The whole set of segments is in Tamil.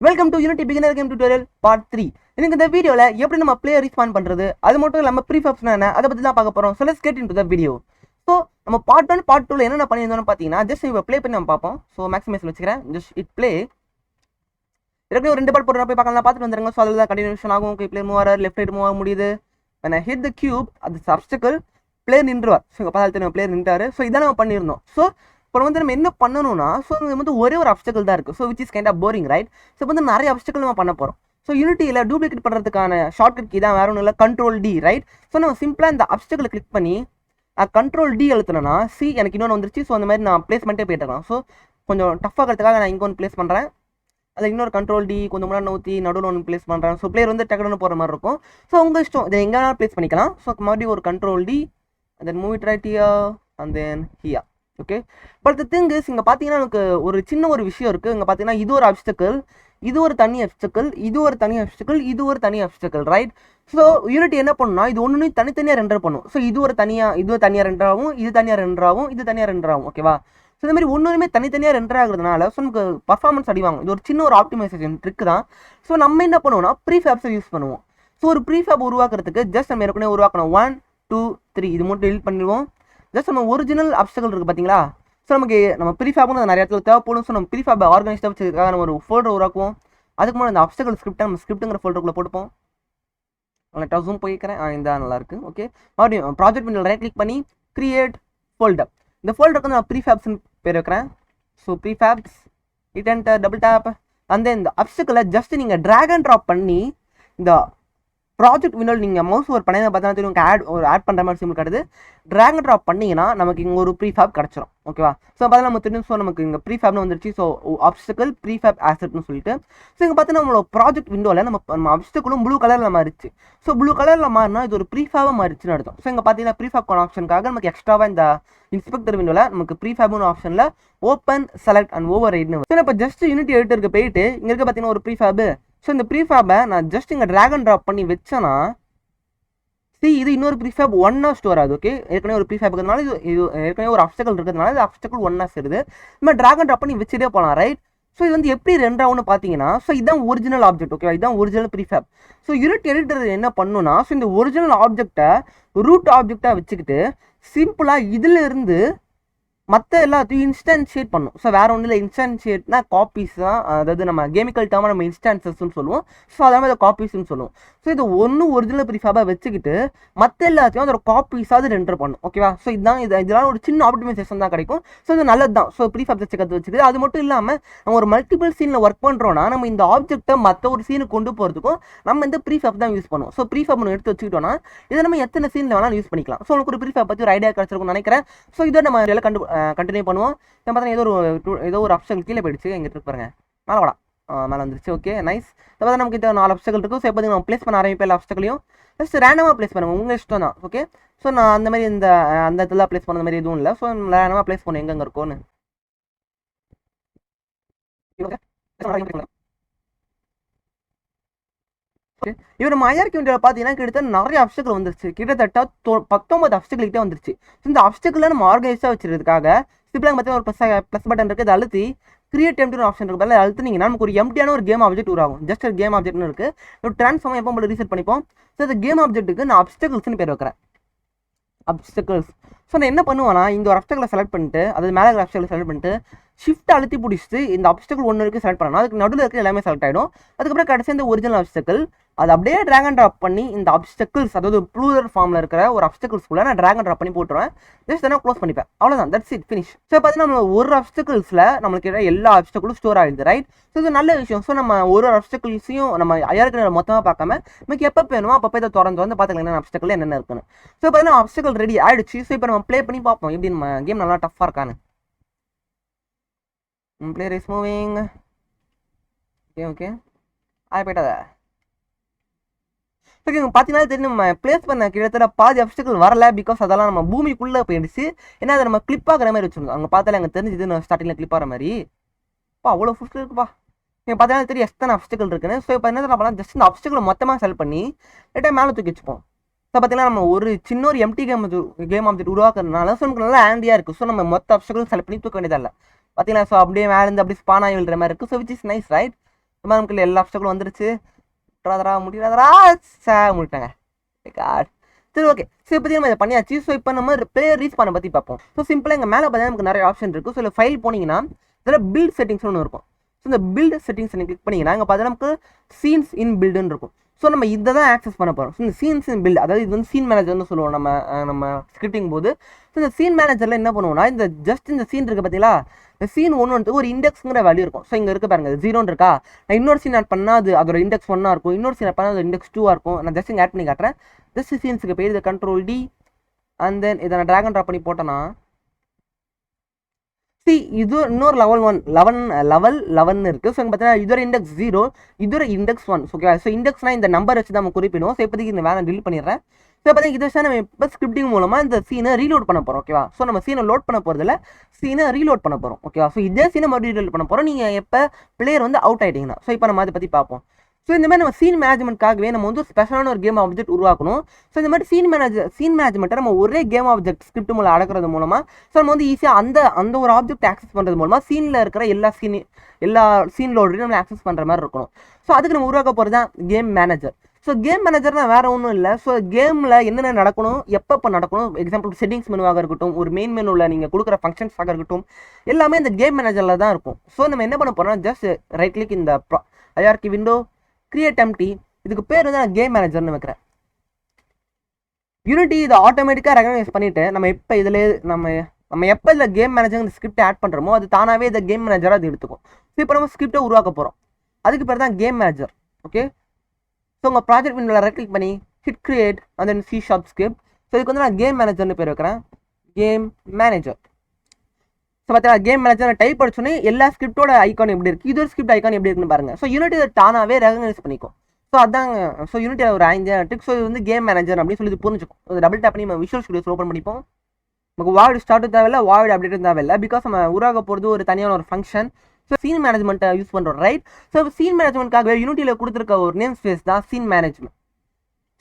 Welcome to unity beginner game tutorial part 3. இன்னைக்கு இந்த வீடியோல எப்படி நம்ம பிளேயர் ரீஸ்பான் பண்றது, அது மட்டும் இல்லாம ப்ரீஃபாப்ஸ்னா என்ன, அதை பத்தி தான் பார்க்க போறோம். So let's get into the video. So நம்ம பார்ட் 1 பார்ட் 2ல என்னென்ன பண்ணியிருந்தோம்னு பார்த்தீங்கன்னா, ஜஸ்ட் இப்போ ப்ளே பண்ணி நம்ம பார்ப்போம். ஸோ மேக்ஸிமைஸ் வச்சுக்கிறேன், ஜஸ்ட் இட் ப்ளே. ஏற்கனவே ஒரு 2 பார்ட் போட்டு போய் பார்க்கலாம், பார்த்துட்டு வந்துருங்க. ஸோ அதில் தான் கண்டினியூஷன் ஆகும். பிளேயர் மூவ் ஆகிறார், லெஃப்ட் ரைட் மூவ் ஆக முடியுது. when I hit the cube அது obstacle பிளேயர் நின்றுவார். ஸோ இங்கே பார்த்தா தெரியும் பிளேயர் நின்றாரு. ஸோ இதான் நம்ம பண்ணியிருந்தோம். ஸோ இப்போ வந்து நம்ம என்ன பண்ணணும்னா, ஸோ இது வந்து ஒரே ஒரு அப்ஸ்டக்கிள் தான் இருக்குது. So which is kind of boring, right? So இப்போ வந்து நிறைய அப்ஸ்டக்கிள் நம்ம பண்ண போகிறோம். ஸோ யூனிட்டியில் டூப்ளிகேட் பண்ணுறதுக்கான ஷார்ட்கட் கீ தான் வேறு ஒன்றும் இல்லை, Ctrl-D, ரைட்? ஸோ நம்ம சிம்பிளாக இந்த அப்ஸ்டக்கிளை கிளிக் பண்ணி Ctrl-D அழுத்தினா எனக்கு இன்னொன்று வந்துருச்சு. ஸோ அந்த மாதிரி நான் பிளேஸ்மெண்ட்டே போயிட்டுருக்கலாம். ஸோ கொஞ்சம் டஃப்பாகிறதுக்காக நான் இங்கே ஒன்று பிளேஸ் பண்ணுறேன். அதில் இன்னொரு Ctrl-D கொஞ்சம் முன்னாடி ஊற்றி நடுவில் ஒன்று பிளேஸ் பண்ணுறேன். ஸோ பிளேயர் வந்து டக்குனு போகிற மாதிரி இருக்கும். ஸோ உங்கள் இஷ்டம், இதை எங்கே வேணாலும் பிளேஸ் பண்ணிக்கலாம். ஸோ மறுபடியும் ஒரு Ctrl-D and then move it right here and then here. Okay, but the thing is, இங்கே பார்த்தீங்கன்னா எனக்கு ஒரு சின்ன ஒரு விஷயம் இருக்குது. இங்கே பார்த்தீங்கன்னா இது ஒரு அப்ஸ்டக்கிள், இது ஒரு தனி அப்ஸ்டக்கிள், இது ஒரு தனி அப்ஸ்டக்கிள், இது ஒரு தனி அப்ஸ்டக்கிள், ரைட்? ஸோ யூனிட்டி என்ன பண்ணுன்னா, இது ஒன்று தனித்தனியாக ரெண்டர் பண்ணும். ஸோ இது ஒரு தனியாக, இது தனியாக ரெண்டராகும், இது தனியாக ரெண்டராகும், இது தனியாக ரெண்டராகும். ஓகேவா? ஸோ இந்த மாதிரி ஒன்றுமே தனித்தனியாக ரெண்டர் ஆகுறதுனால ஸோ நமக்கு பர்ஃபார்மன்ஸ் அடிவாங்க. இது ஒரு சின்ன ஒரு ஆப்டிமைசேஷன் ட்ரிக் தான். ஸோ நம்ம என்ன பண்ணுவோம்னா, ப்ரீஃபேப்ஸை யூஸ் பண்ணுவோம். ஸோ ஒரு ப்ரீஃபேப் உருவாக்குறதுக்கு ஜஸ்ட் நம்ம ஏற்கனவே உருவாக்கணும் 1 2 3 இது மட்டும் டெலிட் பண்ணிடுவோம். ஜஸ்ட் நம்ம ஒரிஜினல் அப்ஸ்டக்கிள் இருக்குது பார்த்தீங்களா? ஸோ நமக்கு நம்ம ப்ரீஃபேப்னு நிறைய இடத்துல தேவைப்படும். ஸோ நம்ம ப்ரீஃபேப் ஆர்கனைஸ்டாக வச்சுருக்காக நம்ம ஒரு ஃபோல்டர் உருவாக்குவோம். அதுக்கு முன்னாடி அந்த அப்ஸ்டக்கிள் ஸ்கிரிப்டை நம்ம ஸ்கிரிப்ட்டுங்கிற ஃபோல்டருக்குள்ளே போட்டுப்போம். நல்லா ஜூம் போய்க்கிறேன். இந்த நல்லாயிருக்கு. ஓகே, மறுபடியும் ப்ராஜெக்ட் விண்டோவில் ரைட் கிளிக் பண்ணி கிரியேட் ஃபோல்டர். இந்த ஃபோல்டருக்கு வந்து நான் ப்ரீஃபேப்ஸ்னு பேர் வைக்கிறேன். So prefabs hit enter double tap அந்த இந்த அப்ஸ்டக்கிளை ஜஸ்ட் நீங்கள் ட்ராக் அண்ட் ட்ராப் பண்ணி இந்த ப்ராஜெக்ட் விண்டோவில் நீங்கள் மவுஸ் ஒரு பண்ணி பார்த்தா தெரியும் ஆட் பண்ணுற மாதிரி சிம்பிள் காட்டுது. ட்ராக் அண்ட் ட்ராப் பண்ணிங்கன்னா நமக்கு இங்கே ஒரு ப்ரீஃபேப் கிடச்சிரும். ஓகேவா? ஸோ பார்த்தா நம்ம தெரியும். ஸோ நமக்கு இங்கே ப்ரீஃபேப்னு வந்துருச்சு. ஸோ அப்ஸ்டக்கிள் ப்ரீஃபேப் ஆசெட்னு சொல்லிட்டு. ஸோ இங்கே பார்த்தீங்கன்னா நம்மளோட ப்ராஜெக்ட் விண்டோவில் நம்ம அப்ஸ்டக்கிளும் ப்ளூ கலரில் மாறிச்சு. ஸோ ப்ளூ கலரில் மாறினா இது ஒரு ப்ரீஃபேபாக மாறிச்சுன்னு அர்த்தம். ஸோ இங்கே பார்த்தீங்கன்னா ப்ரீஃபேப் ஆப்ஷனுக்காக நமக்கு எக்ஸ்ட்ராவாக இந்த இன்ஸ்பெக்டர் விண்டோவில் நமக்கு ப்ரீஃபேப்னு ஆப்ஷனில் ஓப்பன் செலக்ட் அண்ட் ஓவர் ரைட்னு. ஸோ இப்போ ஜஸ்ட் யூனிட்டி எடிட்டருக்கு போயிட்டு இங்கே இருக்க பார்த்தீங்கன்னா ஒரு ப்ரீஃபேப். ஸோ இந்த ப்ரீஃபேப்பை நான் ஜஸ்ட் இங்கே ட்ராக் அண்ட் ட்ராப் பண்ணி வச்சேன்னா இது இன்னொரு ப்ரீஃபேப் 1 ஸ்டோர் ஆகுது. ஓகே, ஏற்கனவே ஒரு ப்ரீஃபேப் இருக்கிறதுனால இது ஏற்கனவே ஒரு அப்ஸ்டக்கிள் இருக்கிறதுனால இது அப்ஸ்டக்கிள் 1 சேருது. நம்ம ட்ராக் அண்ட் ட்ராப் பண்ணி வச்சுட்டே போகலாம், ரைட்? ஸோ இது வந்து எப்படி ரெண்டாகும்னு பார்த்தீங்கன்னா, ஸோ இதுதான் ஒரிஜினல் ஆப்ஜெக்ட். ஓகேவா? இதுதான் ஒரிஜினல் ப்ரீஃபேப். ஸோ யூனிட் எடிட்டர் என்ன பண்ணுன்னா, ஸோ இந்த ஒரிஜினல் ஆப்ஜெக்டை ரூட் ஆப்ஜெக்டாக வச்சுக்கிட்டு சிம்பிளாக இதில் இருந்து மற்ற எல்லாத்தையும் இன்ஸ்டான்ஷியேட் பண்ணும். ஸோ வேறு ஒன்றும் இல்லை, இன்ஸ்டான்ஷியேட்னா காப்பீஸ் தான். அதாவது நம்ம கேமிக்கல் டேர்மாக நம்ம இன்ஸ்டான்சஸ்ன்னு சொல்லுவோம். ஸோ அதனால் அதை காப்பீஸ்ன்னு சொல்லுவோம். ஸோ இது ஒரிஜினல் ப்ரீஃபேப்பாக வச்சுக்கிட்டு மற்ற எல்லாத்தையும் அதோட காப்பீஸாவது ரெண்டர் பண்ணும். ஓகேவா? ஸோ இதுதான் இதெல்லாம் ஒரு சின்ன ஆப்டிமைசேஷன் தான் கிடைக்கும். ஸோ இது நல்லது தான். ஸோ ப்ரீஃபேப் வச்சுக்கிறது. அது மட்டும் இல்லாமல் நம்ம ஒரு மல்டிபிள் சீனில் ஒர்க் பண்ணுறோன்னா நம்ம இந்த ஆப்ஜெக்ட்டை மற்ற ஒரு சீனுக்கு கொண்டு போகிறதுக்கும் நம்ம இந்த ப்ரீஃபேப் தான் யூஸ் பண்ணுவோம். ஸோ ப்ரீஃபேப் ஒன்று எடுத்து வச்சுக்கிட்டோன்னா இதை நம்ம எத்தனை சீனில் வேணாலும் யூஸ் பண்ணிக்கலாம். ஸோ உங்களுக்கு ஒரு ப்ரீஃபேப் பற்றி ஒரு ஐடியா கிடச்சிருக்கும்னு நினைக்கிறேன். ஸோ இதை நம்ம எல்லாம் கண்டினியூ பண்ணுவோம். பார்த்தீங்கன்னா ஏதோ ஒரு அப்ஸ்டக்கிள் கீழே போயிடுச்சு. எங்கிட்ட இருக்கு பாருங்க, மேலே வாடா, மேலே வந்துருச்சு. Okay, nice. பார்த்தா நமக்கு 4 அப்ஸ்டக்கிள் இருக்கும். ஸோ இப்போ நம்ம ப்ளேஸ் பண்ண ஆரம்பிப்பேன் எல்லா அப்ஸ்டக்கிளையும். ஜஸ்ட் ரேண்டமாக ப்ளேஸ் பண்ணுங்க, உங்கள் இஷ்டம் தான். ஓகே, ஸோ நான் அந்த மாதிரி அந்த இடத்துல ப்ளேஸ் பண்ண மாதிரி எதுவும் இல்லை. ஸோ ரேண்டமாக ப்ளேஸ் பண்ண எங்கெங்கே இருக்கும்னு இவர் நம்ம ஐஆர்கே விண்டோவில் பார்த்தீங்கன்னா கிட்டத்தட்ட நிறைய அப்ஸ்டக்கிள் வந்துருச்சு. கிட்டத்தட்ட 19 அப்ஸ்டக்கிள் கிட்டே வந்துருச்சு. ஸோ இந்த அப்ஸ்டக்கிளை நம்ம ஆர்கனைஸாக வச்சுருக்கிறதுக்காக சிம்பிளாக பார்த்தீங்கன்னா ஒரு ப்ளஸ் பட்டன் இருக்குது. அதை அழுத்தி கிரியேட் எம்டி ஆப்ஷன் இருக்குது. அதில் அழுத்தினீங்கன்னா நமக்கு ஒரு எம்டியான ஒரு கேம் ஆப்ஜெக்ட் உருவாகும். ஜஸ்ட் ஒரு கேம் ஆப்ஜெக்ட்னு இருக்குது. ஒரு ட்ரான்ஸ்ஃபார்ம் எப்போ போல ரீசெட் பண்ணிப்போம். ஸோ இந்த கேம் ஆப்ஜெக்ட்டுக்கு நான் அப்ஸ்டக்கிள்ஸ்னு பேர் வைக்கிறேன். அப்ஸ்டக்கிள்ஸ். ஸோ நான் என்ன பண்ணுவேன்னா, இந்த ஒரு அப்ஸ்டக்கிளை செலக்ட் பண்ணிட்டு அது மேலே இருக்கிற அப்ஸ்டக்கிளை செலக்ட் பண்ணிட்டு ஷிஃப்ட் அழுத்தி பிடிச்சிட்டு இந்த அப்ஸ்டக்கிள் ஒன்று இருக்குது செலக்ட் பண்ணணும். அதுக்கு நடுவில் இருக்கிற எல்லாமே செலக்ட் ஆகிடும். அதுக்கப்புறம் கடைசி இந்த ஒரிஜினல் அப்ஸ்டக்கிள் அது அப்படியே ட்ராக் அண்ட் ட்ராப் பண்ணி இந்த அப்ஸ்டக்கிள்ஸ், அதாவது ப்ளூரல் ஃபார்மில் இருக்கிற ஒரு அப்ஸ்டக்கிள்ஸ்குள்ளே நான் ட்ராக் அண்ட் ட்ராப் பண்ணி போட்டுருவேன். ஜஸ்ட் நான் க்ளோஸ் பண்ணிப்பேன். அவ்வளோதான், தட்ஸ் இட், ஃபினிஷ். ஸோ பார்த்தீங்கன்னா நம்ம ஒரு அப்ஸ்டக்கிள்ஸில் நம்மளுக்கு எல்லா அப்ஸ்டக்கிளும் ஸ்டோர் ஆகிடுது, ரைட்? ஸோ இது நல்ல விஷயம். ஸோ நம்ம ஒரு அப்ஸ்டக்கிள்ஸையும் நம்ம ஐஆர்கே மொத்தமாக பார்க்காம நமக்கு எப்போ வேணுமோ அப்போ இதை திறந்து வந்து பார்த்துக்கலாம் என்ன அப்ஸ்டக்கிள் என்னென்ன இருக்குன்னு. ஸோ பார்த்தீங்கன்னா அப்ஸ்டக்கிள் ரெடி ஆகிடுச்சு. ஸோ இப்போ நம்ம ப்ளே பண்ணி பார்ப்போம் எப்படி நம்ம கேம் நல்லா டஃப்பாக இருக்கான்னு. Player is moving. Okay. போயிட்டாத. ஓகே, பார்த்தீங்கன்னா தெரியும் நம்ம பிளேஸ் பண்ண கிட்டத்தட்ட பாதி அப்ஸ்டக்கிள் வரல. பிகாஸ் அதெல்லாம் நம்ம பூமிக்குள்ளே போயிடுச்சு. ஏன்னா அதை நம்ம கிளிப் ஆகிற மாதிரி வச்சுருந்தோம். அங்கே பார்த்தாலே அங்கே தெரிஞ்சுது நான் ஸ்டார்டிங்கில் கிளிப் ஆகிற மாதிரி. அவ்வளோ ஃபுட் இருக்குப்பா. நீங்கள் பார்த்தீங்கன்னா தெரியும் எத்தனை அப்ஸ்டக்கிள் இருக்குன்னு. ஸோ இப்போ என்ன பண்ணலாம், ஜஸ்ட் இந்த அப்ஸ்டக்கிளை மொத்தமாக செலக்ட் பண்ணி லைட்டாக மேலே தூக்கி வச்சுப்போம். ஸோ பார்த்தீங்கன்னா நம்ம ஒரு சின்ன ஒரு எம்டி கேம் ஆப்ஜெக்ட் உருவாக்குறதுனால ஸோ நமக்கு நல்லா ஹேண்டியாக இருக்குது. ஸோ நம்ம மொத்த அப்ஸ்டக்கிள் செலக்ட் பண்ணி தூக்க வேண்டியதில்லை. பார்த்தீங்கன்னா ஸோ அப்படியே மேலேருந்து அப்படியே ஸ்பான் ஆகி விழுற மாதிரி இருக்குது. So which is nice, right? நமக்கு எல்லா ஆப்ஸ்டக்கிளும் வந்துருச்சு. முடியாதரா முடிட்டாங்க. சரி ஓகே. ஸோ இப்போ நம்ம இதை பண்ணியாச்சு. ஸோ இப்போ நம்ம பிளேயர் ரீஸ்பானை பற்றி பார்ப்போம். ஸோ சிம்பிளாக எங்கள் மேலே பார்த்தீங்கன்னா நமக்கு நிறைய ஆப்ஷன் இருக்குது. ஸோ இல்லை ஃபைல் போனீங்கன்னா இதில் பில்ட் செட்டிங்ஸ்னு ஒன்று இருக்கும். ஸோ இந்த பில்ட் செட்டிங்ஸ் நீங்கள் கிளிக் பண்ணிங்கன்னா இங்கே பார்த்தீங்கன்னா நமக்கு சீன்ஸ் இன் பில்டுன்னு இருக்கும். ஸோ நம்ம இதை தான் ஆக்சஸ் பண்ண போகிறோம். ஸோ இந்த சீன்ஸ் இன் பில்ட், அதாவது இது வந்து சீன் மேனேஜர்னு சொல்லுவோம் நம்ம ஸ்கிரிப்டிங் போது. ஸோ இந்த சீன் மேனேஜரில் என்ன பண்ணுவோம்னா இந்த ஜஸ்ட் இந்த சீன் இருக்குது பார்த்தீங்களா, இந்த சீன் ஒன்று ஒரு இண்டெக்ஸ்ங்கிற வேல்யூ இருக்கும். ஸோ இங்கே இருக்க பாருங்க 0 இருக்கா, நான் இன்னொரு சீன் ஆட் பண்ணால் அது அதோட இண்டெக்ஸ் 1 இருக்கும், இன்னொரு சீன் ஆட் பண்ணால் அது இண்டெக்ஸ் 2 இருக்கும். நான் ஜஸ்ட் இங்கே ஆட் பண்ணி காட்டுறேன். ஜஸ்ட் சீன்ஸுக்கு போய் இதை கண்ட்ரோல் டி அண்ட் தென் இதை நான் ட்ராக் அண்ட் ட்ராப் பண்ணி போட்டேன்னா இது இன்னொரு லெவல் 11 இருக்குது. ஸோ பார்த்தீங்கன்னா இதோட இண்டெக்ஸ் 0, இதோட இண்டெக்ஸ் 1. ஓகே. ஸோ இண்டெக்ஸ்னா இந்த நம்பர் வச்சு தான் நம்ம குறிப்பிடும். ஸோ இப்போதைக்கு இந்த வேலை டிலீட் பண்ணிடுறேன். ஸோ பார்த்தீங்கன்னா இதை வச்சு நம்ம இப்போ ஸ்கிரிப்டிங் மூலமாக இந்த சீனை ரீலோட் பண்ண போகிறோம். ஓகேவா. ஸோ நம்ம சீனை லோட் பண்ண போகிறதுல சீனை ரீலோட் பண்ண போகிறோம். ஓகேவா. ஸோ இதே சீனை மறுபடியும் ரீலோட் பண்ண போகிறோம் நீங்கள் எப்போ பிளேயர் வந்து அவுட் ஆகிட்டீங்கன்னா. ஸோ இப்போ நம்ம அதை பற்றி பார்ப்போம். ஸோ இந்த மாதிரி நம்ம சீன் மேனேஜ்மெண்ட்காகவே நம்ம வந்து ஸ்பெஷலான ஒரு கேம் ஆப்ஜெக்ட் உருவாக்கணும். ஸோ இந்த மாதிரி சீன் மேனேஜ்மெண்ட்டை நம்ம ஒரே கேம் ஆப்ஜெக்ட் ஸ்கிரிப்ட் மூலம் அடக்கிறது மூலமாக ஸோ நம்ம வந்து ஈஸியாக அந்த ஒரு ஆப்ஜெக்ட் ஆக்சஸ் பண்ணுறது மூலமாக சீனில் இருக்கிற எல்லா சீன் லோடரையும் நம்ம ஆக்சஸ் பண்ணுற மாதிரி இருக்கணும். ஸோ அதுக்கு நம்ம உருவாக்க போகிறது தான் கேம் மேனேஜர். ஸோ கேம் மேனேஜர்னா வேறு ஒன்றும் இல்லை. ஸோ கேமில் என்னென்ன நடக்கணும், எப்போ நடக்கணும், எக்ஸாம்பிள் செட்டிங்ஸ் மெனுவாக இருக்கட்டும், ஒரு மெயின் மெனுவில் நீங்கள் கொடுக்குற ஃபங்க்ஷன்ஸாக இருக்கட்டும், எல்லாமே இந்த கேம் மேனேஜரில் தான் இருக்கும். ஸோ நம்ம என்ன பண்ண போகிறோம்னா ஜஸ்ட் ரைட் கிளிக் இந்த ஐஆர்கி விண்டோ, கிரியேட் எம்டி, இதுக்கு பேர் வந்து நான் கேம் மேனேஜர்னு வைக்கிறேன். யூனிட்டி இதை ஆட்டோமேட்டிக்காக ரெகனைஸ் பண்ணிவிட்டு நம்ம இப்போ இதில் நம்ம எப்போ இதில் கேம் மேனேஜர் ஸ்கிரிப்டை ஆட் பண்ணுறோமோ அது தானாகவே இதை கேம் மேனேஜராக அது எடுத்துக்கும். ஸோ இப்போ நம்ம ஸ்கிரிப்டை உருவாக்க போகிறோம். அதுக்கு பேர் தான் கேம் மேனேஜர். ஓகே. ஸோ உங்கள் ப்ராஜெக்ட் விண்டோவில் ரைட் கிளிக் பண்ணி hit create and then C# script. So இதுக்கு வந்து நான் கேம் மேனேஜர்னு பேர் வைக்கிறேன். Game manager. ஸோ பார்த்தீங்கன்னா கேம் மேனேஜர் டைப் படிச்சோன்னே எல்லா ஸ்கிரிப்டோட ஐக்கான் எப்படி இருக்குது, இது ஒரு ஸ்கிரிப்ட் ஐக்கான் எப்படி இருக்குன்னு பாருங்கள். ஸோ யூனிட்டி இதை தானாகவே ரெகனைஸ் பண்ணிக்கும். ஸோ அதாங்க. ஸோ யூனிட்டியில் ஒரு 5 ட்ரிக். ஸோ இது வந்து கேம் மேனேஜர் அப்படின்னு சொல்லி புரிஞ்சுக்கும். ஒரு டபுள் டேப் பண்ணி நம்ம விஷுவல் ஸ்டுடியோஸ் ஓப்பன் பண்ணிப்போம். நமக்கு வாய்டு ஸ்டார்ட்டும் தேவையில்லை, வாய்டு அப்டேட்டும் தேவையில்லை. பிகாஸ் நம்ம உருவாக போகிறது ஒரு தனியான ஒரு ஃபங்க்ஷன். ஸோ சீன் மேனேஜ்மெண்ட்டை யூஸ் பண்ணுறோம். ரைட். ஸோ சீன் மேனேஜ்மெண்ட்காகவே யூனிட்டியில் கொடுத்துருக்க ஒரு நேம் ஸ்பேஸ் தான் சீன் மேனேஜ்மெண்ட்.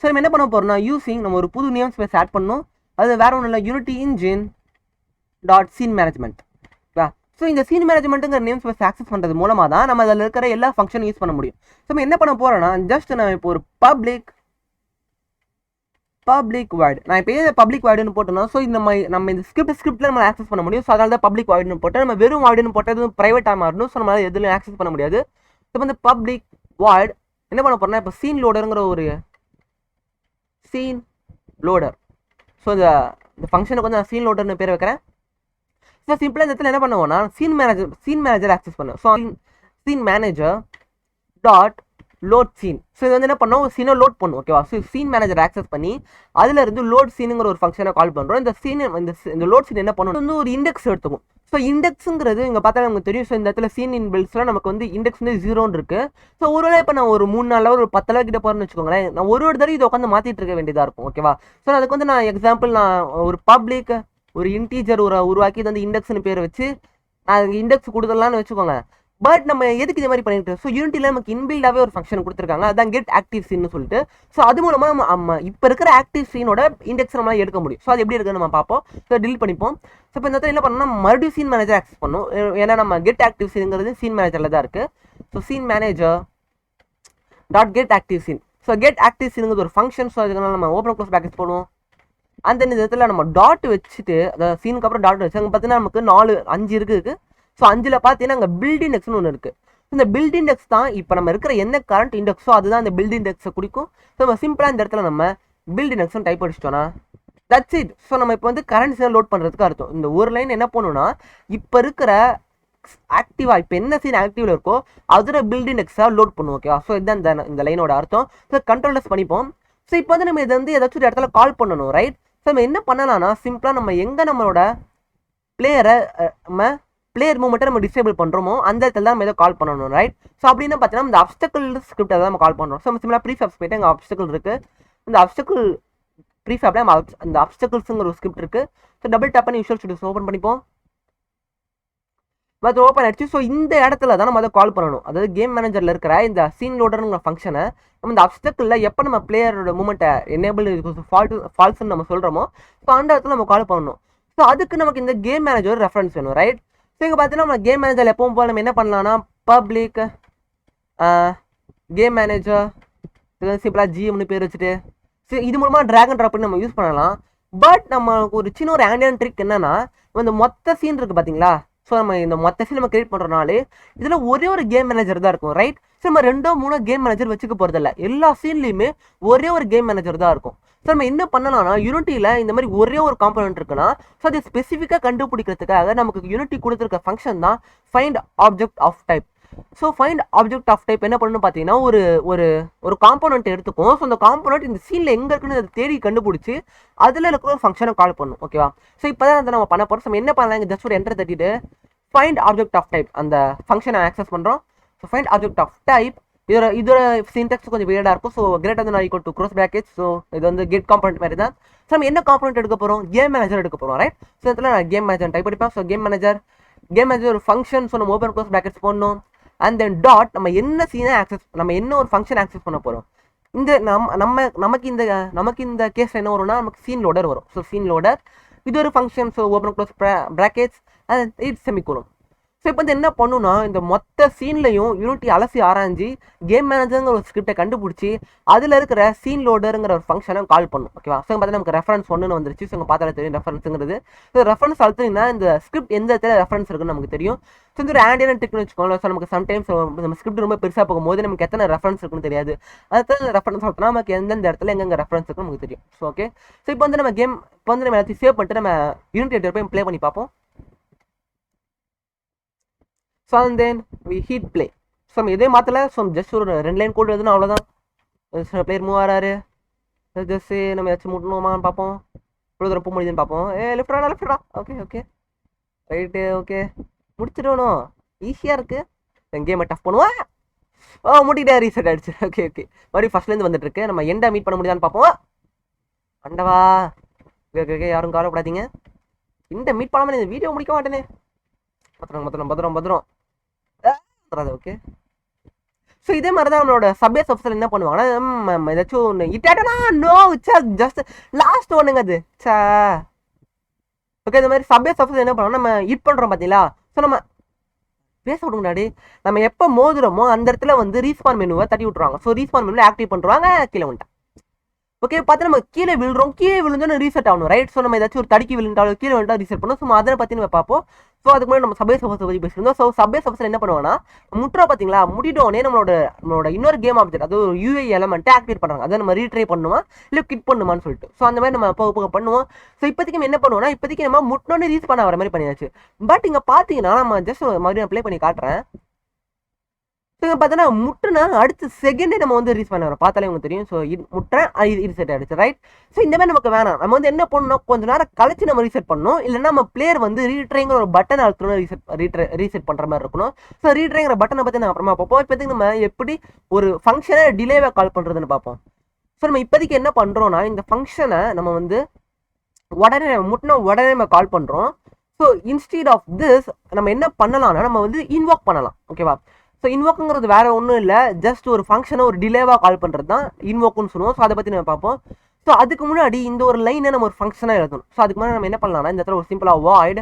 ஸோ நம்ம என்ன பண்ண போகிறோம்னா யூசிங் நம்ம ஒரு புது நேம் ஸ்பேஸ் ஆட் பண்ணணும். அது வேறு ஒன்றும் இல்லை, Unity engine dot scene management. So இந்த சீன் மேனேஜ்மெண்ட்டுங்கிற நேம் ஸ்பேஸ் ஆக்சஸ் பண்ணுறது மூலமாக தான் நம்ம அதில் இருக்கிற எல்லா ஃபங்க்ஷனும் யூஸ் பண்ண முடியும். ஸோ நம்ம என்ன பண்ண போகிறோன்னா ஜஸ்ட் நம்ம இப்போ ஒரு பப்ளிக் வாய்டு, நான் இப்போ பப்ளிக் வாய்டுன்னு போட்டோம்னா ஸோ நம்ம இந்த ஸ்கிரிப்டில் நம்ம ஆக்சஸ் பண்ண முடியும். ஸோ அதனால தான் பப்ளிக் வாய்டுன்னு போட்டோம். நம்ம வெறும் வாய்டுன்னு போட்டது ப்ரைவேட்டாக மாறணும். ஸோ நம்மளால் எதுலையும் ஆக்சஸ் பண்ண முடியாது. இப்போ வந்து பப்ளிக் வாய்டு என்ன பண்ண போகிறோம்னா இப்போ சீன் லோடருங்கிற ஒரு சீன் லோடர். ஸோ இந்த ஃபங்க்ஷனுக்கு வந்து நான் சீன் லோடர்னு பேர் வைக்கிறேன். ஸோ சிம்பிளாக இந்த இடத்துல என்ன பண்ணுவோம்னா சீன் மேனேஜர் ஆக்சஸ் பண்ணுவோம். So scene manager dot load scene. So இது வந்து என்ன பண்ணோம், ஒரு சீனை லோட் பண்ணும். ஓகேவா. ஸோ சீன் மேனேஜர் ஆக்சஸ் பண்ணி அதில் இருந்து லோட் சீனுங்கிற ஒரு ஃபங்க்ஷனை கால் பண்ணுறோம். இந்த லோட் சீன் என்ன பண்ணும் வந்து ஒரு இண்டெக்ஸ் எடுத்துக்கும். ஸோ இண்டெக்ஸுங்கிறது இங்கே பார்த்தா நமக்கு தெரியும். ஸோ இந்த இடத்துல சீன் இன் பில்ட்ஸில் நமக்கு வந்து இண்டெக்ஸ் வந்து 0 இருக்குது. ஸோ ஒருவேளை இப்போ நான் ஒரு 3-4 லெவல் ஒரு 10 லெவல் கிட்ட போகிறேன்னு வச்சுக்கோங்களேன், நான் ஒரு தடவை இதை உட்காந்து மாற்றிட்டு இருக்க வேண்டியதாக இருக்கும். ஓகேவா. ஸோ அதுக்கு வந்து நான் எக்ஸாம்பிள் நான் ஒரு பப்ளிக் ஒரு இன்டீஜர் உருவாக்கி இது வந்து இண்டெக்ஸ்னு பேர் வச்சு நான் இண்டெக்ஸ் கொடுத்துடலான்னு வச்சுக்கோங்க. பட் நம்ம எதுக்கு இது மாதிரி பண்ணிட்டு, ஸோ யூனிட்டியில் நமக்கு இன்பில்டாகவே ஒரு ஃபங்க்ஷன் கொடுத்துருக்காங்க, அதான் கெட் ஆக்டிவ் சீன்னு சொல்லிட்டு. ஸோ அது மூலமாக நம்ம இப்போ இருக்கிற ஆக்டிவ் சீனோட இண்டெக்ஸ் நம்மளால் எடுக்க முடியும். ஸோ அது எப்படி இருக்குன்னு நம்ம பார்ப்போம். ஸோ டிலீட் பண்ணிப்போம். ஸோ இப்போ இந்த இடத்துல என்ன பண்ணோம்னா மறுபடியும் சீன் மேனேஜர் ஆக்சஸ் பண்ணும். ஏன்னா நம்ம கெட் ஆக்டிவ் சீனுங்கிறது சீன் மேனேஜரில் தான் இருக்குது. So scene manager dot get active scene. So get active சீனுங்கிறது ஒரு ஃபங்க்ஷன். ஸோ அதுக்கு நம்ம ஓப்பன் க்ளோஸ் பேக்கெட் போடுவோம். அந்த இடத்துல நம்ம டாட் வச்சுட்டு அதாவது சீனுக்கு அப்புறம் டாட் வச்சு அங்கே பார்த்தீங்கன்னா நமக்கு 5 இருக்குது. ஸோ 5ல் பார்த்தீங்கன்னா அங்கே பில்ட் இண்டெக்ஸ்னு ஒன்று இருக்குது. இந்த பில்ட் இண்டெக்ஸ் தான் இப்போ நம்ம இருக்கிற என்ன கரண்ட் இண்டெக்ஸோ அதுதான் அந்த பில்ட் இண்டெக்ஸை குறிக்கும். ஸோ நம்ம சிம்பிளாக இந்த இடத்துல நம்ம பில்ட் இண்டெக்ஸ்னு டைப் அடிச்சிட்டோன்னா தட்ஸ் இட். ஸோ நம்ம இப்போ வந்து கரண்ட் சீனை லோட் பண்ணுறதுக்கு அர்த்தம். இந்த ஒரு லைன் என்ன பண்ணணும்னா இப்போ இருக்கிற ஆக்டிவாக இப்போ என்ன சீன் ஆக்டிவில் இருக்கோ அதோட பில்ட் இண்டெக்ஸாக லோட் பண்ணுவோம். ஓகேவா. ஸோ இதுதான் இந்த லைனோட அர்த்தம். ஸோ கண்ட்ரோலர்ஸ் பண்ணிப்போம். ஸோ இப்போ வந்து நம்ம இதை வந்து ஏதாச்சும் ஒரு இடத்துல கால் பண்ணணும். ரைட். ஸோ நம்ம என்ன பண்ணலாம்னா சிம்பிளாக நம்ம எங்கே நம்மளோட பிளேயர் மூமெண்ட்டை நம்ம டிசேபிள் பண்ணுறோமோ அந்த இடத்துல தான் நம்ம எதை கால் பண்ணணும். ரைட். ஸோ அப்படின்னு பார்த்தீங்கன்னா இந்த அப்ஸ்டக்கிள் ஸ்கிரிப்டை தான் நம்ம கால் பண்ணுறோம். ஸோ நம்ம சிம்பிளாக ப்ரீஃபேப்ஸ் போய்ட்டு எங்கள் அப்ஸ்டக்கிள் இருக்குது. இந்த அப்ஸ்டக்கிள் ப்ரீஃபேப்ல அந்த அப்ஸ்டக்கிள்ஸுங்கிற ஒரு ஸ்கிரிப்ட் இருக்குது. ஸோ டபுள் டேப் பண்ணி விஷுவல் ஸ்டுடியோஸ் ஓப்பன் பண்ணிப்போம். அது ஓப்பன் ஆயிடுச்சு. ஸோ இந்த இடத்துல தான் நம்ம அதை கால் பண்ணணும். அதாவது கேம் மேனேஜரில் இருக்கிற இந்த சீன் லோடருங்கிற ஃபங்க்ஷனை நம்ம இந்த அப்ஸ்டக்கிளில் எப்போ நம்ம பிளேயரோட மூமெண்ட்டை எனேபிள் ஃபால்ஸ்ன்னு நம்ம சொல்கிறோமோ ஸோ அந்த இடத்துல நம்ம கால் பண்ணணும். ஸோ அதுக்கு நமக்கு இந்த கேம் மேனேஜர் ரெஃபரன்ஸ் வேணும். ரைட். ஸோ இங்கே பார்த்தீங்கன்னா நம்ம கேம் மேனேஜர் எப்பவும் போல் நம்ம என்ன பண்ணலாம்னா பப்ளிக் கேம் மேனேஜர், இது வந்து சிம்பிளாக ஜிஎம்னு பேர் வச்சுட்டு சரி இது மூலமாக ட்ராக் அண்ட் ட்ராப் பண்ணி நம்ம யூஸ் பண்ணலாம். பட் நம்ம ஒரு சின்ன ஒரு ஆண்டியன் ட்ரிக் என்னன்னா, இந்த மொத்த சீன் இருக்குது பார்த்தீங்களா, ஸோ நம்ம இந்த மொத்த சீன் நம்ம கிரியேட் பண்ணுறனாலே இதில் ஒரே ஒரு கேம் மேனேஜர் தான் இருக்கும், ரைட்? ஸோ நம்ம 2-3 கேம் மேனேஜர் வச்சுக்க போகிறதில்ல, எல்லா சீன்லேயுமே ஒரே ஒரு கேம் மேனேஜர் தான் இருக்கும். ஸோ நம்ம என்ன பண்ணலாம்னா, யூனிட்டியில் இந்த மாதிரி ஒரே ஒரு காம்பனன்ட் இருக்குன்னா, ஸோ அதை ஸ்பெசிஃபிக்காக கண்டுபிடிக்கிறதுக்காக நமக்கு யூனிட்டி கொடுத்துருக்க ஃபங்க்ஷன் தான் find object of type. So find object of type என்ன பண்ணணும்னு பார்த்தீங்கன்னா, ஒரு ஒரு ஒரு காம்போனன்ட் எடுத்துக்கும். ஸோ அந்த காம்போனன்ட் இந்த சீனில் எங்கே இருக்குன்னு அதை தேடி கண்டுபிடிச்சி அதில் இருக்கிற ஒரு ஃபங்க்ஷனை கால் பண்ணும், ஓகேவா? ஸோ இப்போ தான் அதை நம்ம பண்ண போகிறோம். நம்ம என்ன பண்ணலாம், இங்கே ஜஸ்ட் ஒரு என்டர் தட்டிட்டு ஃபைண்ட் ஆப்ஜெக்ட் ஆஃப் டைப் அந்த ஃபங்க்ஷனை ஆக்சஸ் பண்ணுறோம். So find object of type இதோட சின்டெக்ஸ் கொஞ்சம் வியர்டாக இருக்கும். So greater than or equal to cross brackets. So இது வந்து கெட் காம்பனன்ட் மாதிரி தான். ஸோ நம்ம என்ன காம்பனன்ட் எடுக்க போகிறோம், கேம் மேனேஜர் எடுக்க போகிறோம், ரைட்? ஸோ இதில் நான் கேம் மேனேஜர் டைப் அடிப்பேன். ஸோ கேம் மேனேஜர் ஒரு ஃபங்க்ஷன். ஸோ நம்ம ஓப்பன் க்ளோஸ் பிராக்கெட்ஸ் போடணும். அண்ட் தென் டாட் நம்ம என்ன சீனை நம்ம என்ன ஒரு ஃபங்க்ஷன் ஆக்சஸ் பண்ண போகிறோம். இந்த நமக்கு இந்த கேஸ் என்ன வரும்னா, நமக்கு சீன் லோடர் வரும். ஸோ சீன் லோடர் இது ஒரு function. So open close brackets and it's semicolon. So இப்போ வந்து என்ன பண்ணுன்னா, இந்த மொத்த சீன்லையும் யூனிட்டி அலசி ஆராய்ஞ்சி கேம் மேனேஜருங்கிற ஒரு ஸ்கிரிப்டை கண்டுபிடிச்சி அதில் இருக்கிற சீன் லோடருங்கிற ஒரு ஃபங்க்ஷனை கால் பண்ணும், ஓகேவா? ஸோ பார்த்தா நமக்கு ரெஃபரன்ஸ் 1 வந்துருச்சு. ஸோ உங்கள் பார்த்தாலே தெரியும் ரெஃபரன்ஸுங்கிறது. ஸோ ரெஃபரன்ஸ் அழுத்தினா இந்த ஸ்கிரிப்ட் எந்த இடத்துல ரெஃபரன்ஸ் இருக்குன்னு நமக்கு தெரியும். ஸோ இந்த ஒரு ஆண்டியன் ட்ரிக்னு வச்சுக்கோங்களேன். ஸோ நமக்கு சம்டைம்ஸ் நம்ம ஸ்கிரிப்ட் ரொம்ப பெருசாக போகும்போது நமக்கு எத்தனை ரெஃபரன்ஸ் இருக்குன்னு தெரியாது. அதுதான் ரெஃபரன்ஸ் அழுத்தினா நமக்கு எந்தெந்த இடத்துல எங்கெங்க ரெஃபரன்ஸ் இருக்குன்னு நமக்கு தெரியும். ஸோ ஓகே, ஸோ இப்போ வந்து நம்ம எல்லாத்தையும் சேவ் பண்ணிட்டு நம்ம யூனிட்டி எடிட்டர் போய் ப்ளே பண்ணி பார்ப்போம். So and then we hit play. So நம்ம எதே மாற்றலை. ஸோ ஜஸ்ட் ஒரு 2 லைன் கோட் எழுதுனா அவ்வளோதான். Player move ஆறாரு. ஜஸ்ட் நம்ம ஏதாச்சும் முட்டணுமான்னு பார்ப்போம். இவ்வளோ தூரம் போக முடியுதுன்னு பார்ப்போம். லெஃப்டா. Okay right. ஓகே முடிச்சிடணும். ஈஸியாக இருக்குது. கேமை டஃப் பண்ணுவோம். முட்டிக்கிட்டே ரீசெட் ஆகிடுச்சு. ஓகே மறுபடியும் ஃபஸ்ட்லேருந்து வந்துட்டு இருக்கு. நம்ம எண்டை மீட் பண்ண முடியாதான்னு பார்ப்போம். அண்டவா. ஓகே யாரும் கவலைப்படாதீங்க. இந்த மீட் பண்ணாமல் இந்த வீடியோ முடிக்க மாட்டேனே. பத்திரம். ஓகே, ஸோ இதே மாதிரி தான் நம்மளோட சப்வேஸ் ஆஃபீஸர் என்ன பண்ணுவாங்கன்னா, ஏதாச்சும் ஒன்று இட்டாட்டனா நோ ஜஸ்ட் லாஸ்ட் ஒன்றுங்க அது ஓகே. இந்த மாதிரி சப்வேஸ் ஆஃபீஸர் என்ன பண்ணுவோம், நம்ம ஹிட் பண்ணுறோம் பார்த்தீங்களா? ஸோ நம்ம பேச விட முன்னாடி நம்ம எப்போ மோதுறோமோ அந்த இடத்துல வந்து ரீஸ்பான் மெனுவை தட்டி விட்ருவாங்க. ஸோ ரீஸ்பான் மெனுவில் ஆக்டிவ் பண்ணுறாங்க. கீழே வந்துட்டேன். ஓகே, பார்த்து நம்ம கீழே விழுந்தோன்னு ரீசெட் ஆகணும், ரைட்? ஸோ நம்ம ஏதாச்சும் ஒரு தடுக்கி விழுந்தாலும் கீழே விழுந்தா ரீசெட் பண்ணும். ஸோ அதை பற்றி நம்ம பார்ப்போம். ஸோ அதுக்கு முன்னாடி நம்ம சப்வேஸ் ஆஃபீஸர் பற்றி பேசியிருந்தோம். ஸோ சப்வேஸ் ஆஃபீஸர் என்ன பண்ணுவாங்கன்னா, முட்டுறா பார்த்தீங்களா, முடிட்டோடனே நம்மளோட இன்னொரு கேம் ஆப்ஜெக்ட், அது ஒரு யூஏ எலமெண்ட்டை ஆக்டிவேட் பண்ணுறாங்க. அதை நம்ம ரீட்ரை பண்ணுமா இல்லை கிட் பண்ணுமான்னு சொல்லிட்டு. ஸோ அந்த மாதிரி நம்ம போக பண்ணுவோம். ஸோ இப்போதைக்கு நம்ம என்ன பண்ணுவோம்னா, இப்போதைக்கு நம்ம முட்டோன்னு ரீச் பண்ண வர மாதிரி பண்ணியாச்சு. பட் இங்கே பார்த்தீங்கன்னா நம்ம ஜஸ்ட் மறுபடியும் ப்ளே பண்ணி காட்டுறேன். ஸோ பார்த்தோன்னா முட்டுனா அடுத்த செகண்டே நம்ம வந்து ரீச் பண்ண வரோம். பார்த்தாலே உங்களுக்கு தெரியும். ஸோ முட்டுறேன், ரீசெட் ஆகிடுச்சு, ரைட்? ஸோ இந்த மாதிரி நமக்கு வேணாம். நம்ம வந்து என்ன பண்ணணும், கொஞ்சம் நேரம் கழிச்சு நம்ம ரீசெட் பண்ணணும். இல்லைன்னா நம்ம பிளேயர் வந்து ரீட்ரைங்கிற ஒரு பட்டன் அழுத்தணும், ரீசெட் பண்ணுற மாதிரி இருக்கணும். ஸோ ரீட்ரைங்கிற பட்டனை பற்றி நான் அப்புறமா பார்ப்போம். இப்போதைக்கு நம்ம எப்படி ஒரு ஃபங்க்ஷனை டிலேவை கால் பண்ணுறதுன்னு பார்ப்போம். ஸோ நம்ம இப்போதைக்கு என்ன பண்ணுறோன்னா, இந்த ஃபங்க்ஷனை நம்ம வந்து உடனே நம்ம கால் பண்ணுறோம். ஸோ இன்ஸ்டீட் ஆஃப் திஸ் நம்ம என்ன பண்ணலாம்னா, நம்ம வந்து இன்வோக் பண்ணலாம், ஓகேவா? ஸோ இன்வோக்குங்கிறது வேறு ஒன்றும் இல்லை, ஜஸ்ட் ஒரு ஃபங்க்ஷனை ஒரு டிலேவாக கால் பண்ணுறது தான் இன்வோக்குன்னு சொல்லுவோம். ஸோ அதை பற்றி நம்ம பார்ப்போம். ஸோ அதுக்கு முன்னாடி இந்த ஒரு லைனை நம்ம ஒரு ஃபங்க்ஷனாக எழுதணும். ஸோ அதுக்கு முன்னாடி நம்ம என்ன பண்ணலாம்னா, இந்த இடத்துல ஒரு சிம்பிளாக வாய்ட்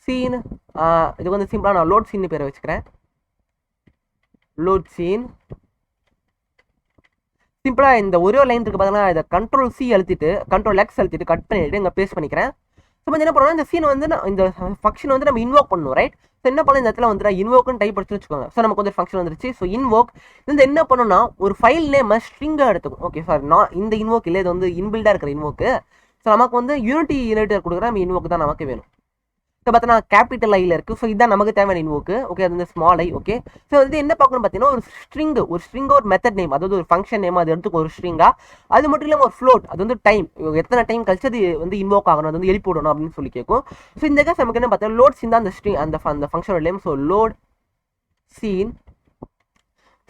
சீன், இதுக்கு வந்து சிம்பிளாக நான் லோட் சீன் பேரை வச்சுக்கிறேன். லோட் சீன் சிம்பிளாக இந்த ஒரே லைன் இருக்குது பார்த்தீங்கன்னா, இதை Ctrl+C அழுத்திட்டு Ctrl+X அழுத்திட்டு கட் பண்ணிவிட்டு இங்கே பேஸ்ட் பண்ணிக்கிறேன். ஸோ வந்து என்ன பண்ணணும், இந்த சீன் வந்து இந்த ஃபங்க்ஷன் வந்து நம்ம இன்வோக் பண்ணணும், ரைட்? ஸோ என்ன பண்ணணும், இந்த இடத்துல வந்து இன்வோக்குன்னு டைப் படிச்சு வச்சுக்கோங்க. ஸோ நமக்கு வந்து ஃபங்க்ஷன் வந்துருச்சு. ஸோ இன்வோக் இந்த என்ன பண்ணணும்னா, ஒரு ஃபைல் நேம் ஸ்ட்ரிங்காக எடுத்துக்கும். ஓகே சார், நான் இந்த இன்வோக் இல்லை, இது வந்து இன்பில்டாக இருக்கிற இன்வோக்கு. ஸோ நமக்கு வந்து யூனிட்டி இன்ஹெரிட்டர் கொடுக்குற நம்ம இன்வோக் தான் நமக்கு வேணும். ஸோ பார்த்தீங்கன்னா கேபிட்டல் ஐயில் இருக்குது. ஸோ இதுதான் நமக்கு தேவையான இன்வோக்கு. ஓகே, அது வந்து ஸ்மால் ஐ. ஓகே, ஸோ வந்து என்ன பார்க்கணும் பார்த்தீங்கன்னா, ஒரு ஸ்ட்ரிங் ஒரு மெத்தட் நேம், அதாவது ஒரு ஃபங்க்ஷன் நேம், அது எடுத்துக்கும் ஒரு ஸ்ட்ரிங்கா. அது மட்டும் இல்லாமல் ஒரு ஃப்ளோட், அது வந்து டைம், எத்தனை டைம் கழிச்சு அது வந்து இன்வோக் ஆகணும், அது வந்து எழுப்பி விடணும் அப்படின்னு சொல்லி கேட்கும். ஸோ இந்த கேஸ் நமக்கு என்ன பார்த்தா, லோட் சீன் தான் அந்த ஸ்ட்ரிங், அந்த ஃபங்க்ஷனோட name. So load scene.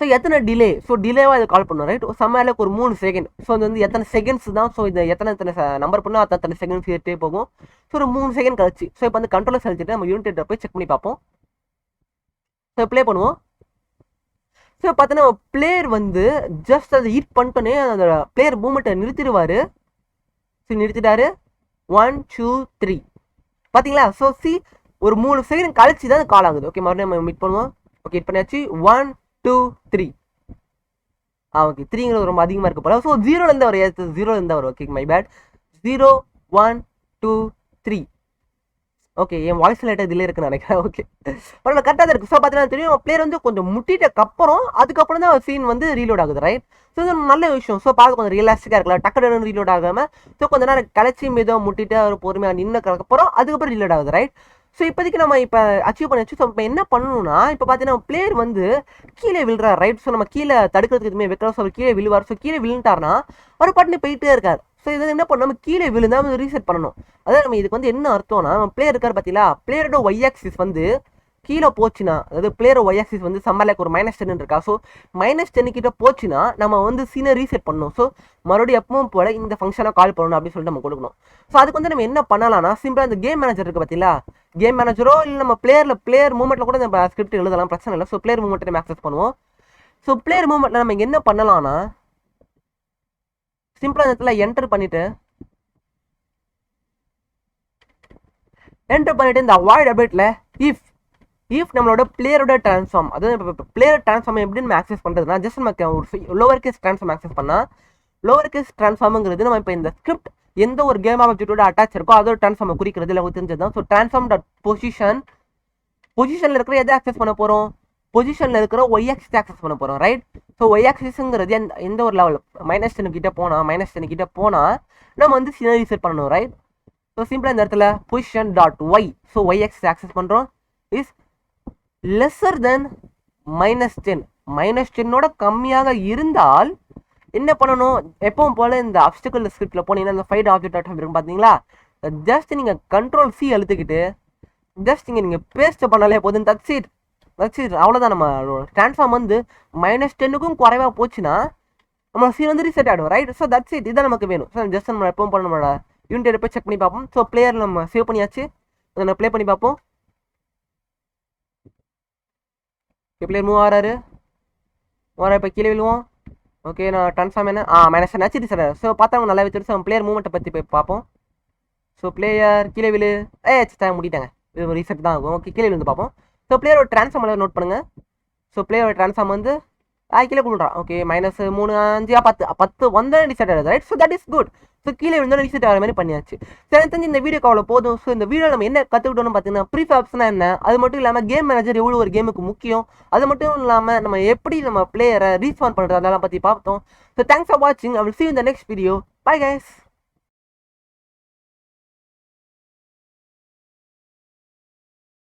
So எத்தனை டிலே, ஸோ டிலேவாக இதை கால் பண்ணணும், ரைட்? சமையலுக்கு ஒரு 3 செகண்ட். ஸோ இது வந்து எத்தனை செகண்ட்ஸ் தான். ஸோ இது எத்தனை நம்பர் பண்ணால் அத்தனை செகண்ட்ஸ் ஏற்றே போகும். ஸோ ஒரு 3 செகண்ட் கழிச்சு. ஸோ இப்போ வந்து Ctrl+S அழுத்திட்டு நம்ம யூனிட் போய் செக் பண்ணி பார்ப்போம். ஸோ ப்ளே பண்ணுவோம். ஸோ பார்த்தீங்கன்னா பிளேயர் வந்து ஜஸ்ட் அதை ஹிட் பண்ணிட்டோன்னே அந்த பிளேயர் மூமெண்ட்டை நிறுத்திடுவார். ஸோ நிறுத்திட்டாரு. 1 2 3 பார்த்தீங்களா? ஸோ ஒரு 3 செகண்ட் கழிச்சு தான் அது கால் ஆகுது. ஓகே, மறுபடியும் நம்ம மீட் பண்ணுவோம். ஓகே ஹிட் பண்ணியாச்சு 1 2 3 ஓகே 3ங்கிறது ரொம்ப அதிகமாக இருக்க போல. ஸோ 0லேருந்து வரும், 0லேருந்து வரும். Okay my bad. 0 1 2 3. ஓகே என் வாய்ஸ் லைட்டாக இதில் இருக்குன்னு நினைக்கிறேன். ஓகே பரவாயில்ல கரெக்டாக தான் இருக்குது. ஸோ பார்த்தீங்கன்னா தெரியும் பிளேயர் வந்து கொஞ்சம் முட்டிட்டக்கப்புறம் அதுக்கப்புறம் தான் சீன் வந்து ரீலோட் ஆகுது, ரைட்? ஸோ இது நல்ல விஷயம். ஸோ பார்க்க கொஞ்சம் ரியலாஸ்டிக்காக இருக்கலாம், டக்குனு ரீலோட் ஆகாமல். ஸோ கொஞ்சம் நேரம் கலைச்சி மீதம் முட்டிட்டு ஒரு பொறுமையாக நின்னக்கப்புறம் அதுக்கப்புறம் ரீலோட் ஆகுது, ரைட்? ஸோ இப்போதைக்கு நம்ம இப்போ அச்சீவ் பண்ணி வச்சு. ஸோ இப்போ என்ன பண்ணணும்னா இப்போ பார்த்தீங்கன்னா பிளேயர் வந்து கீழே விழுறாரு, ரைட்? ஸோ நம்ம கீழே தடுக்கிறதுக்கு எதுவுமே வைக்கிறோம். ஸோ கீழே விழுவார். ஸோ கீழே விழுந்துட்டார்னா ஒரு பாட்டுன்னு போயிட்டே இருக்கார். ஸோ இதை என்ன பண்ணணும், நம்ம கீழே விழுந்தா ரீசெட் பண்ணணும். அதாவது நம்ம இதுக்கு வந்து என்ன அர்த்தம்னா, நம்ம பிளேயர் இருக்கார் பார்த்தீங்களா, பிளேயரோட ஒய் ஆக்சிஸ் வந்து கீழே போச்சுன்னா, அதாவது பிளேயர் ஒய் ஆக்சிஸ் வந்து சம்மர்லைக்கு ஒரு -10 இருக்கா. ஸோ -10 கிட்ட போச்சுன்னா நம்ம வந்து சீனை ரீசெட் பண்ணணும். ஸோ மறுபடியும் எப்பவும் போல இந்த ஃபங்க்ஷனை கால் பண்ணணும் அப்படின்னு சொல்லிட்டு நம்ம கொடுக்கணும். ஸோ அதுக்கு வந்து நம்ம என்ன பண்ணலாம்னா, சிம்பிளாக இந்த கேம் மேனேஜர் இருக்குது பார்த்தீங்களா, கேம் மேனேஜரோ இல்லை நம்ம பிளேயர் மூவ்மெண்ட்டில் கூட நம்ம ஸ்கிரிப்ட் எழுதலாம், பிரச்சனை இல்லை. ஸோ பிளேயர் மூவ்மெண்ட்டை நம்ம ஆக்சஸ் பண்ணுவோம். ஸோ பிளேயர் மூவ்மெண்ட்டில் நம்ம என்ன பண்ணலாம்னா, சிம்பிளாக இந்த இடத்துல என்டர் பண்ணிட்டு இந்த அவாய்ட் அப்டேட்ல இஃப் நம்மளோட பிளேயரோட ட்ரான்ஸ்ஃபார்ம், அதாவது இப்போ பிளேயர் ட்ரான்ஸ்ஃபார்ம் எப்படி நம்ம ஆக்சஸ் பண்ணுறதுனா, ஜஸ்ட் நமக்கு ஒரு லோவர் கேஸ் ட்ரான்ஸ்ஃபார்ம் ஆக்சஸ் பண்ணால், லோவர் கேஸ் ட்ரான்ஸ்ஃபார்ம்ங்கிறது நம்ம இப்போ இந்த ஸ்கிரிப்ட் எந்த ஒரு கேம் ஆப்ஜெக்டோட அட்டாச் இருக்கோ அதோட ட்ரான்ஸ்ஃபார்மை குறிக்கிறது இல்லை தெரிஞ்சது தான். ஸோ ட்ரான்ஸ்ஃபார்ம் டாட் பொசிஷனில் இருக்கிற எதை ஆக்சஸ் பண்ண போகிறோம், பொசிஷனில் இருக்கிற ஒய் ஆக்சிஸ் ஆக்சஸ் பண்ண போகிறோம், ரைட்? ஸோ ஒய் ஆக்சிஸ்ங்கிறது எந்த ஒரு லெவல் -10 கிட்ட போனால் நம்ம வந்து சீனை ரீசெட் பண்ணணும், ரைட்? ஸோ சிம்பிளாக இந்த இடத்துல position dot Y, so Y axis access பண்ணுறோம், இஸ் லெஸ்ஸர் தென் -10. -10ஓட கம்மியாக இருந்தால் என்ன பண்ணணும், எப்பவும் போல் இந்த அப்டிக்கல் ஸ்கிரிப்டில் போனீங்கன்னா இந்த ஃபைட் ஆப்ஜெக்ட் இருக்கும் பார்த்தீங்களா, ஜஸ்ட் நீங்கள் கண்ட்ரோல் சி அழுத்திக்கிட்டு ஜஸ்ட் நீங்கள் பேஸ்ட் பண்ணாலே போதும். That's it. அவ்வளோதான். நம்ம ட்ரான்ஸ்ஃபார்ம் வந்து -10க்கும் குறைவாக போச்சுன்னா நம்ம சீன் வந்து ரீசெட் ஆகிடும், ரைட்? So that's it. இதுதான் நமக்கு வேணும். ஸோ ஜஸ்ட் நம்ம எப்பவும் போல நம்மளோட யூனிட் போய் செக் பண்ணி பார்ப்போம். ஸோ பிளேயர் நம்ம சேவ் பண்ணியாச்சு, நம்ம ப்ளே பண்ணி பார்ப்போம். பிளேயர் மூவ் ஆறாரு, இப்போ கீழே விழுவோம். ஓகே நான் ட்ரான்ஸ்ஃபார்ம் என்ன -10 ஆச்சு ரீசெட் ஆகும். ஸோ பார்த்தவங்க நல்லா வச்சுட்டு நம்ம பிளேயர் மூவ்மெண்ட்டை பற்றி போய் பார்ப்போம். ஸோ பிளேயர் கீழே விழு முடிட்டாங்க, இது ரீசெட் தான் ஆகும். ஓகே கீழே விழுந்து பார்ப்போம். ஸோ பிளேயரோட ட்ரான்ஸ்ஃபார்ம் நோட் பண்ணுங்கள். ஸோ பிளேயரோட ட்ரான்ஸ்ஃபார்ம் வந்து கீழே கொடுறான். ஓகே -3 5 10 வந்தால் ரீசெட் ஆகுது, right? So that is good. So கீழே விழுந்தாலும் ரீசெட் ஆகிற மாதிரி பண்ணியாச்சு. சரி தெரிஞ்சு இந்த வீடியோக்கு அவ்வளோ போதும். ஸோ இந்த வீடியோ நம்ம என்ன கற்றுக்கிட்டோம்னு பார்த்தீங்கன்னா, ப்ரீஃபேப்ஸ்னா என்ன, அது மட்டும் இல்லாமல் கேம் மேனேஜர் எவ்வளோ ஒரு கேமுக்கு முக்கியம், அது மட்டும் இல்லாமல் நம்ம எப்படி நம்ம பிளேயரை ரீஸ்பாண்ட் பண்ணுறது அதெல்லாம் பற்றி பார்த்தோம். ஸோ தேங்க்ஸ் ஃபார் வாட்சிங். I will see you in the next video. Bye guys.